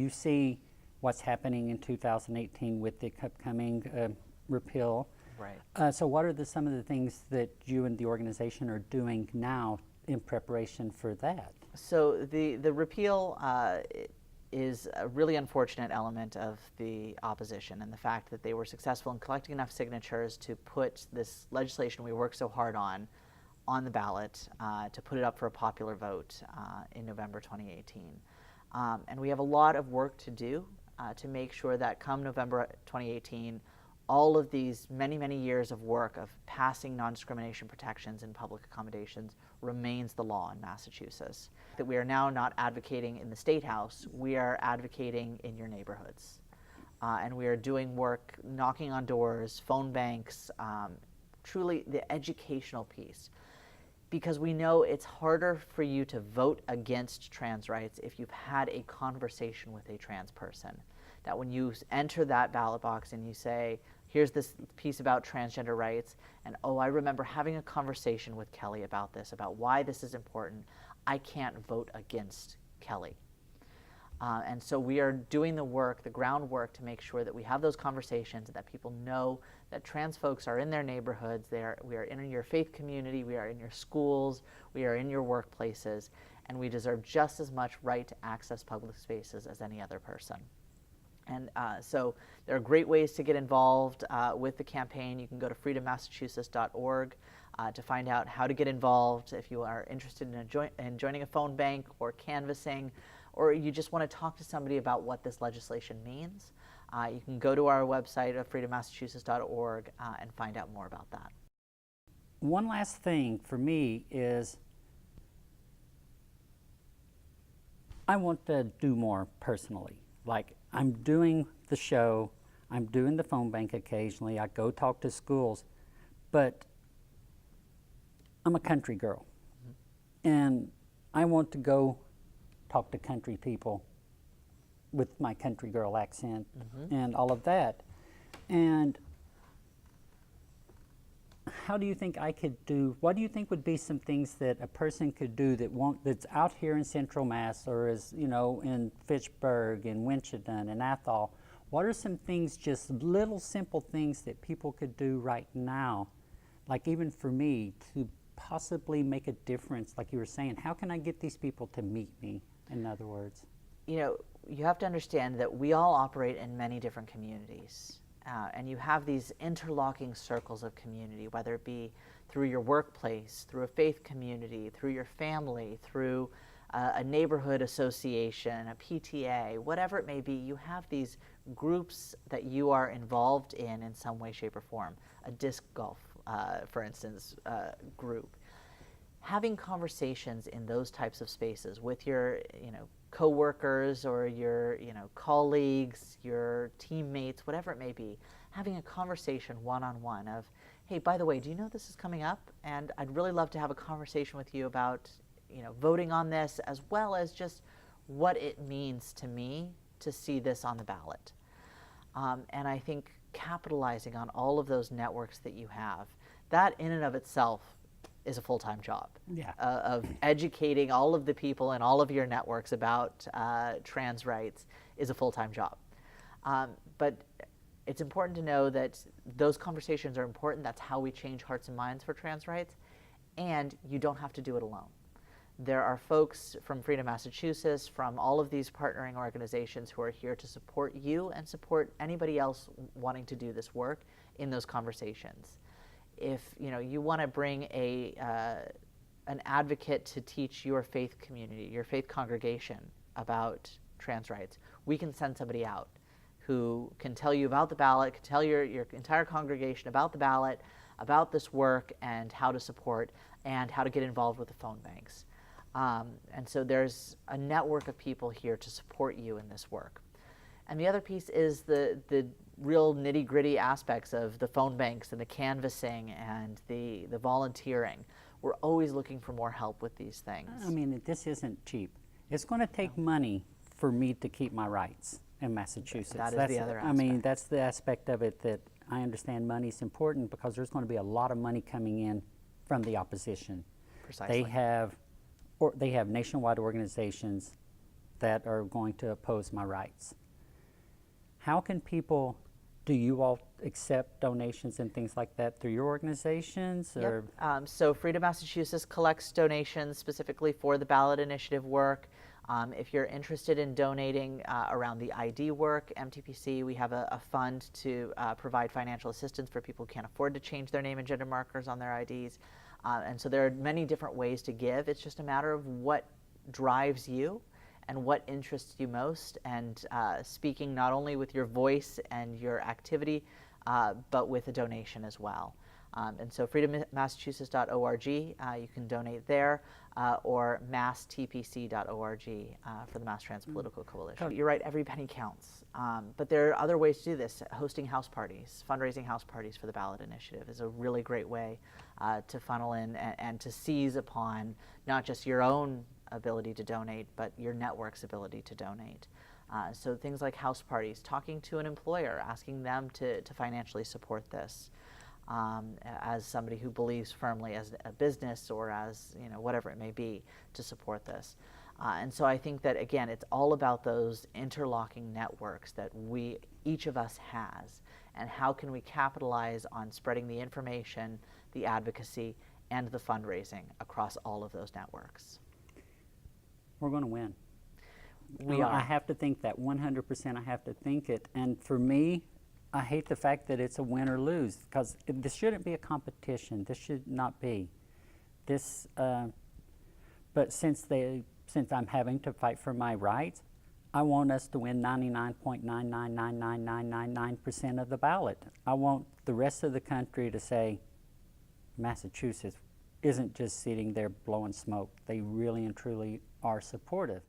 you see what's happening in 2018 with the upcoming repeal. Right. So what are some of the things that you and the organization are doing now in preparation for that? So the repeal is a really unfortunate element of the opposition, and the fact that they were successful in collecting enough signatures to put this legislation we worked so hard on the ballot, to put it up for a popular vote in November 2018. And we have a lot of work to do to make sure that come November 2018, all of these many, many years of work of passing non-discrimination protections in public accommodations remains the law in Massachusetts. That we are now not advocating in the State House, we are advocating in your neighborhoods. And we are doing work, knocking on doors, phone banks, truly the educational piece. Because we know it's harder for you to vote against trans rights if you've had a conversation with a trans person. That when you enter that ballot box and you say, here's this piece about transgender rights, and oh, I remember having a conversation with Kelly about this, about why this is important, I can't vote against Kelly. And so we are doing the work, the groundwork, to make sure that we have those conversations, that people know that trans folks are in their neighborhoods, we are in your faith community, we are in your schools, we are in your workplaces, and we deserve just as much right to access public spaces as any other person. And so there are great ways to get involved with the campaign. You can go to freedommassachusetts.org to find out how to get involved if you are interested in joining a phone bank or canvassing, or you just want to talk to somebody about what this legislation means. You can go to our website of freedommassachusetts.org and find out more about that. One last thing for me is I want to do more personally. Like, I'm doing the show, I'm doing the phone bank occasionally, I go talk to schools, but I'm a country girl. And I want to go talk to country people with my country girl accent and all of that. And how do you think I could do, what do you think would be some things that a person could do that's out here in Central Mass, or is, you know, in Fitchburg and Winchendon and Athol? What are some things, just little simple things that people could do right now, like even for me, to possibly make a difference? Like you were saying, how can I get these people to meet me, in other words? You know, you have to understand that we all operate in many different communities. And you have these interlocking circles of community, whether it be through your workplace, through a faith community, through your family, through a neighborhood association, a PTA, whatever it may be. You have these groups that you are involved in some way, shape, or form. A disc golf, for instance, group. Having conversations in those types of spaces with your, coworkers or your, colleagues, your teammates, whatever it may be, having a conversation one-on-one of, hey, by the way, do you know this is coming up? And I'd really love to have a conversation with you about, voting on this, as well as just what it means to me to see this on the ballot. And I think capitalizing on all of those networks that you have, that in and of itself is a full-time job. Yeah. Of educating all of the people in all of your networks about trans rights is a full-time job. But it's important to know that those conversations are important. That's how we change hearts and minds for trans rights. And you don't have to do it alone. There are folks from Freedom Massachusetts, from all of these partnering organizations who are here to support you and support anybody else wanting to do this work in those conversations. If you want to bring an advocate to teach your faith community, your faith congregation about trans rights, we can send somebody out who can tell you about the ballot, can tell your entire congregation about the ballot, about this work and how to support and how to get involved with the phone banks. And so there's a network of people here to support you in this work. And the other piece is the real nitty-gritty aspects of the phone banks and the canvassing and the volunteering. We're always looking for more help with these things. I mean, this isn't cheap. It's going to take money for me to keep my rights in Massachusetts. That's the other aspect. I mean, that's the aspect of it that I understand money is important, because there's going to be a lot of money coming in from the opposition. Precisely. They have nationwide organizations that are going to oppose my rights. How can people, do you all accept donations and things like that through your organizations? Or? Yep. So Freedom Massachusetts collects donations specifically for the ballot initiative work. If you're interested in donating around the ID work, MTPC, we have a fund to provide financial assistance for people who can't afford to change their name and gender markers on their IDs. And so there are many different ways to give. It's just a matter of what drives you and what interests you most, and speaking not only with your voice and your activity, but with a donation as well. And so freedommassachusetts.org, you can donate there, or masstpc.org for the Mass Trans Political Coalition. You're right, every penny counts. But there are other ways to do this. Hosting house parties, fundraising house parties for the ballot initiative is a really great way to funnel in and to seize upon not just your own ability to donate, but your network's ability to donate. So things like house parties, talking to an employer, asking them to financially support this. As somebody who believes firmly as a business or as whatever it may be to support this. And so I think that again it's all about those interlocking networks that each of us has, and how can we capitalize on spreading the information, the advocacy, and the fundraising across all of those networks. We're going to win. We are. I have to think that 100%. I have to think it, and for me, I hate the fact that it's a win or lose, because this shouldn't be a competition. This should not be. This, but since I'm having to fight for my rights, I want us to win 99.9999999% of the ballot. I want the rest of the country to say, Massachusetts isn't just sitting there blowing smoke. They really and truly are supportive.